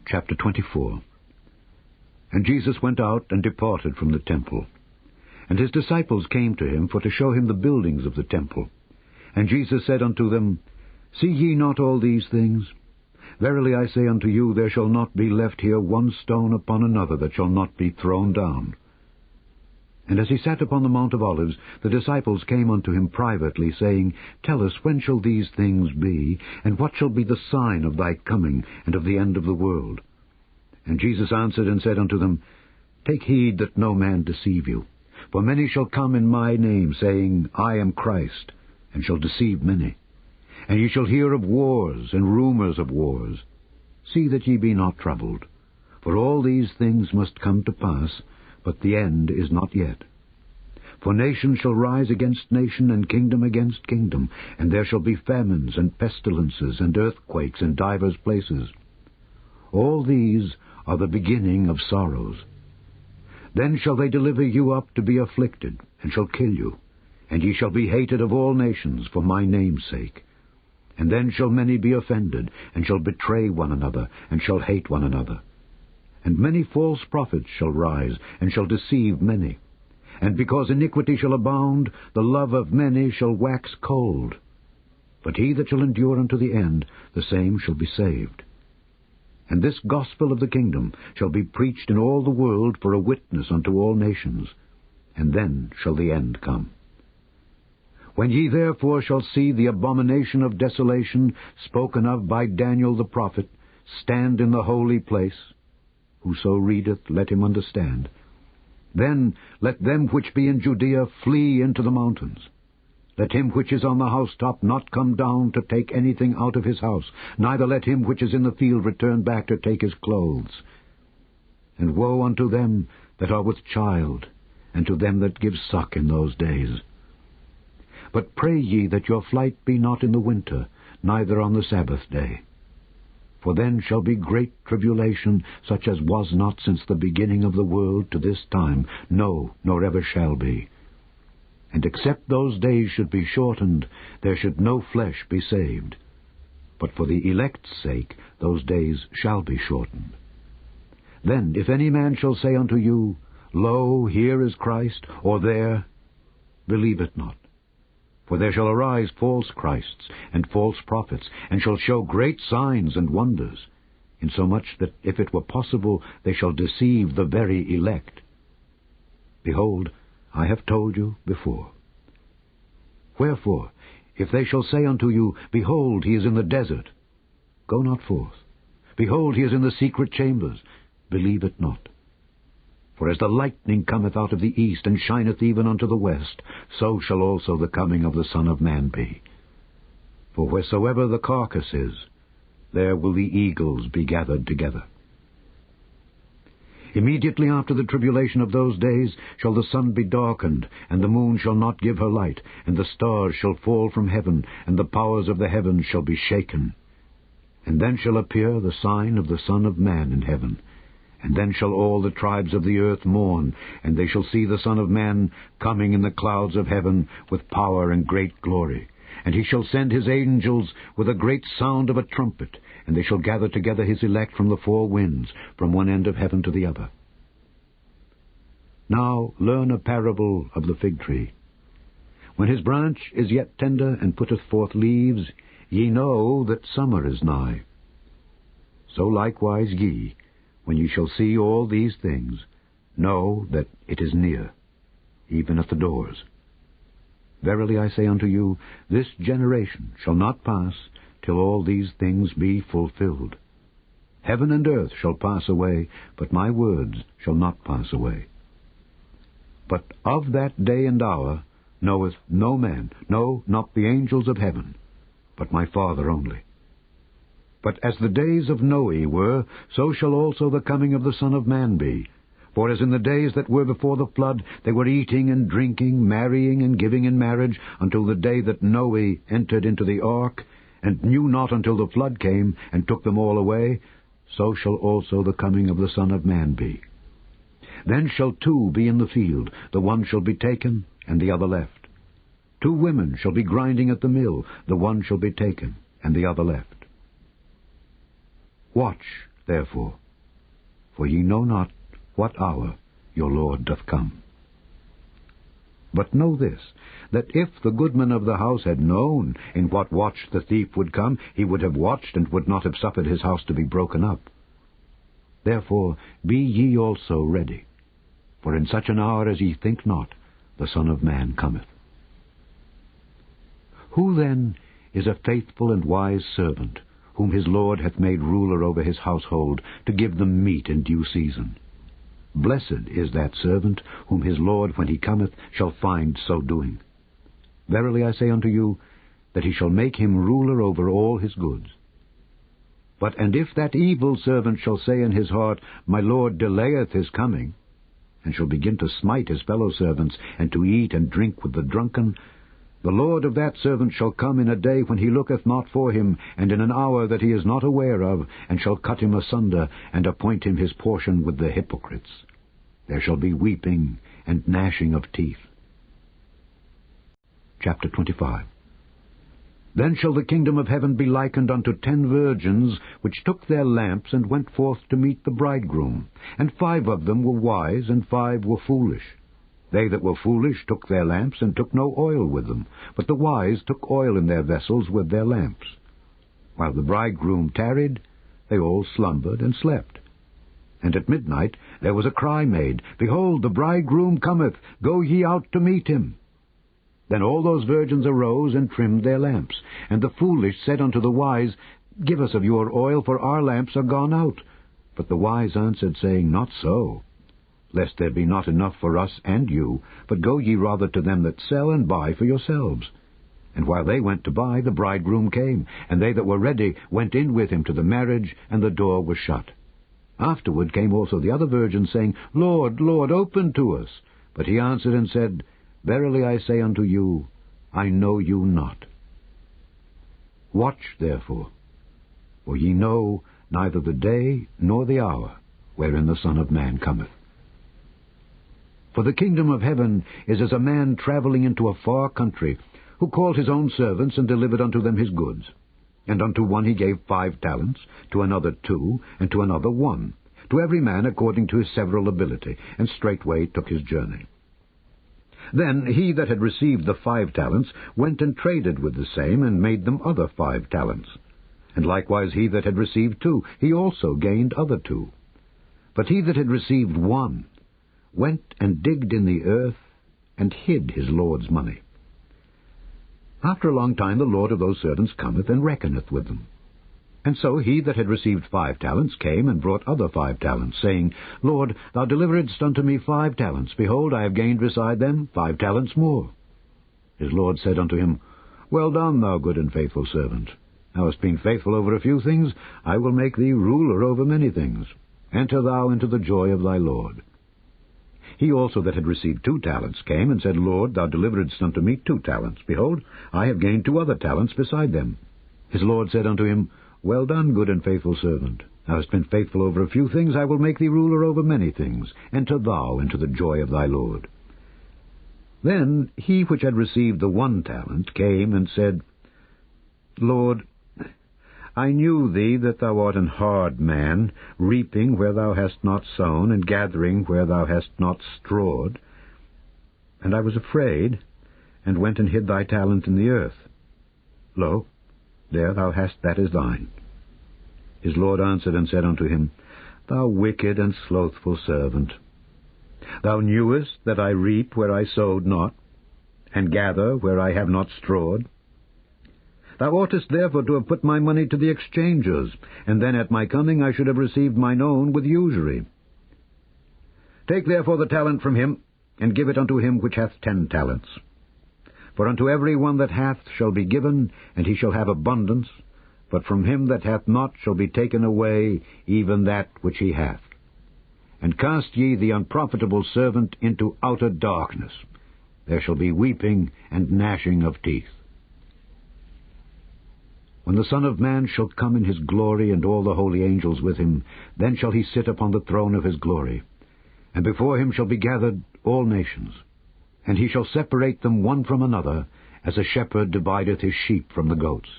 Chapter 24. And Jesus went out and departed from the temple. And his disciples came to him for to show him the buildings of the temple. And Jesus said unto them, See ye not all these things? Verily I say unto you, there shall not be left here one stone upon another that shall not be thrown down. And as he sat upon the Mount of Olives, the disciples came unto him privately, saying, Tell us, when shall these things be, and what shall be the sign of thy coming, and of the end of the world? And Jesus answered and said unto them, Take heed that no man deceive you. For many shall come in my name, saying, I am Christ, and shall deceive many. And ye shall hear of wars and rumors of wars. See that ye be not troubled. For all these things must come to pass, but the end is not yet. For nation shall rise against nation, and kingdom against kingdom, and there shall be famines, and pestilences, and earthquakes in divers places. All these are the beginning of sorrows. Then shall they deliver you up to be afflicted, and shall kill you, and ye shall be hated of all nations for my name's sake. And then shall many be offended, and shall betray one another, and shall hate one another. And many false prophets shall rise, and shall deceive many. And because iniquity shall abound, the love of many shall wax cold. But he that shall endure unto the end, the same shall be saved. And this gospel of the kingdom shall be preached in all the world for a witness unto all nations, and then shall the end come. When ye therefore shall see the abomination of desolation spoken of by Daniel the prophet stand in the holy place, whoso readeth, let him understand. Then let them which be in Judea flee into the mountains. Let him which is on the housetop not come down to take anything out of his house, neither let him which is in the field return back to take his clothes. And woe unto them that are with child, and to them that give suck in those days. But pray ye that your flight be not in the winter, neither on the Sabbath day. For then shall be great tribulation, such as was not since the beginning of the world to this time, no, nor ever shall be. And except those days should be shortened, there should no flesh be saved. But for the elect's sake those days shall be shortened. Then if any man shall say unto you, Lo, here is Christ, or there, believe it not. For there shall arise false Christs and false prophets, and shall show great signs and wonders, insomuch that, if it were possible, they shall deceive the very elect. Behold, I have told you before. Wherefore, if they shall say unto you, Behold, he is in the desert, go not forth. Behold, he is in the secret chambers, believe it not. For as the lightning cometh out of the east, and shineth even unto the west, so shall also the coming of the Son of Man be. For wheresoever the carcass is, there will the eagles be gathered together. Immediately after the tribulation of those days shall the sun be darkened, and the moon shall not give her light, and the stars shall fall from heaven, and the powers of the heavens shall be shaken. And then shall appear the sign of the Son of Man in heaven. And then shall all the tribes of the earth mourn, and they shall see the Son of Man coming in the clouds of heaven with power and great glory. And he shall send his angels with a great sound of a trumpet, and they shall gather together his elect from the four winds, from one end of heaven to the other. Now learn a parable of the fig tree. When his branch is yet tender, and putteth forth leaves, ye know that summer is nigh. So likewise ye, when ye shall see all these things, know that it is near, even at the doors. Verily I say unto you, this generation shall not pass till all these things be fulfilled. Heaven and earth shall pass away, but my words shall not pass away. But of that day and hour knoweth no man, no, not the angels of heaven, but my Father only. But as the days of Noe were, so shall also the coming of the Son of Man be. For as in the days that were before the flood, they were eating and drinking, marrying and giving in marriage, until the day that Noe entered into the ark, and knew not until the flood came, and took them all away, so shall also the coming of the Son of Man be. Then shall two be in the field, the one shall be taken, and the other left. 2 women shall be grinding at the mill, the one shall be taken, and the other left. Watch, therefore, for ye know not what hour your Lord doth come. But know this, that if the goodman of the house had known in what watch the thief would come, he would have watched, and would not have suffered his house to be broken up. Therefore be ye also ready, for in such an hour as ye think not, the Son of Man cometh. Who then is a faithful and wise servant, whom his Lord hath made ruler over his household, to give them meat in due season? Blessed is that servant, whom his Lord, when he cometh, shall find so doing. Verily I say unto you, that he shall make him ruler over all his goods. But and if that evil servant shall say in his heart, My Lord delayeth his coming, and shall begin to smite his fellow servants, and to eat and drink with the drunken, the Lord of that servant shall come in a day when he looketh not for him, and in an hour that he is not aware of, and shall cut him asunder, and appoint him his portion with the hypocrites. There shall be weeping and gnashing of teeth. Chapter 25. Then shall the kingdom of heaven be likened unto 10 virgins, which took their lamps, and went forth to meet the bridegroom. And 5 of them were wise, and 5 were foolish. They that were foolish took their lamps, and took no oil with them, but the wise took oil in their vessels with their lamps. While the bridegroom tarried, they all slumbered and slept. And at midnight there was a cry made, Behold, the bridegroom cometh, go ye out to meet him. Then all those virgins arose and trimmed their lamps. And the foolish said unto the wise, Give us of your oil, for our lamps are gone out. But the wise answered, saying, Not so, lest there be not enough for us and you, but go ye rather to them that sell, and buy for yourselves. And while they went to buy, the bridegroom came, and they that were ready went in with him to the marriage, and the door was shut. Afterward came also the other virgins, saying, Lord, Lord, open to us. But he answered and said, Verily I say unto you, I know you not. Watch therefore, for ye know neither the day nor the hour wherein the Son of Man cometh. For the kingdom of heaven is as a man travelling into a far country, who called his own servants, and delivered unto them his goods. And unto one he gave 5 talents, to another 2, and to another 1, to every man according to his several ability, and straightway took his journey. Then he that had received the 5 talents went and traded with the same, and made them other 5 talents. And likewise he that had received 2, he also gained other 2. But he that had received 1 went and digged in the earth, and hid his Lord's money. After a long time the Lord of those servants cometh, and reckoneth with them. And so he that had received 5 talents came, and brought other 5 talents, saying, Lord, thou deliveredst unto me 5 talents. Behold, I have gained beside them 5 talents more. His Lord said unto him, Well done, thou good and faithful servant. Thou hast been faithful over a few things, I will make thee ruler over many things. Enter thou into the joy of thy Lord. He also that had received 2 talents came, and said, Lord, thou deliveredst unto me 2 talents. Behold, I have gained 2 other talents beside them. His Lord said unto him, Well done, good and faithful servant. Thou hast been faithful over a few things, I will make thee ruler over many things. Enter thou into the joy of thy Lord. Then he which had received the 1 talent came and said, Lord, I knew thee that thou art an hard man, reaping where thou hast not sown, and gathering where thou hast not strawed. And I was afraid, and went and hid thy talent in the earth. Lo, there thou hast that is thine. His Lord answered and said unto him, Thou wicked and slothful servant, thou knewest that I reap where I sowed not, and gather where I have not strawed. Thou oughtest therefore to have put my money to the exchangers, and then at my coming I should have received mine own with usury. Take therefore the talent from him, and give it unto him which hath 10 talents. For unto every one that hath shall be given, and he shall have abundance, but from him that hath not shall be taken away even that which he hath. And cast ye the unprofitable servant into outer darkness. There shall be weeping and gnashing of teeth. When the Son of Man shall come in his glory, and all the holy angels with him, then shall he sit upon the throne of his glory. And before him shall be gathered all nations. And he shall separate them one from another, as a shepherd divideth his sheep from the goats.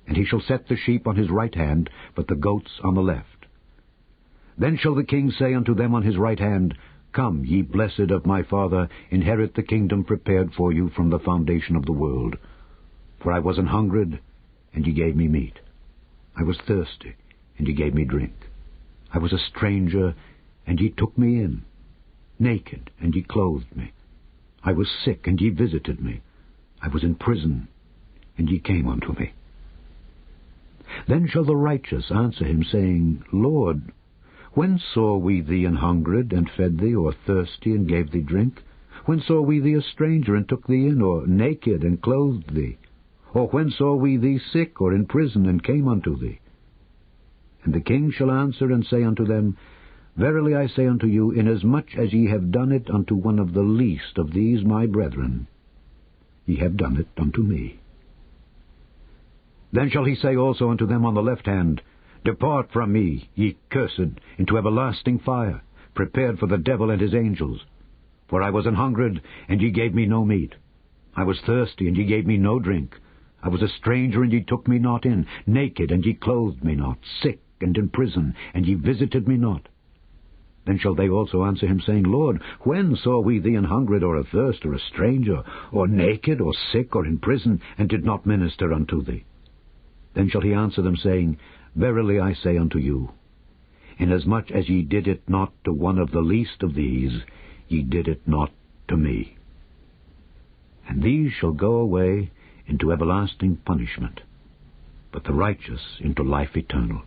And he shall set the sheep on his right hand, but the goats on the left. Then shall the king say unto them on his right hand, Come, ye blessed of my Father, inherit the kingdom prepared for you from the foundation of the world. For I was an hungred, and ye gave me meat. I was thirsty, and ye gave me drink. I was a stranger, and ye took me in. Naked, and ye clothed me. I was sick, and ye visited me. I was in prison, and ye came unto me. Then shall the righteous answer him, saying, Lord, when saw we thee an hungred, and fed thee, or thirsty, and gave thee drink? When saw we thee a stranger, and took thee in, or naked, and clothed thee? Or when saw we thee sick, or in prison, and came unto thee? And the king shall answer and say unto them, Verily I say unto you, inasmuch as ye have done it unto one of the least of these my brethren, ye have done it unto me. Then shall he say also unto them on the left hand, Depart from me, ye cursed, into everlasting fire, prepared for the devil and his angels. For I was an hungred, and ye gave me no meat. I was thirsty, and ye gave me no drink. I was a stranger, and ye took me not in. Naked, and ye clothed me not. Sick, and in prison, and ye visited me not. Then shall they also answer him, saying, Lord, when saw we thee an hungred, or athirst, or a stranger, or naked, or sick, or in prison, and did not minister unto thee? Then shall he answer them, saying, Verily I say unto you, inasmuch as ye did it not to one of the least of these, ye did it not to me. And these shall go away into everlasting punishment, but the righteous into life eternal.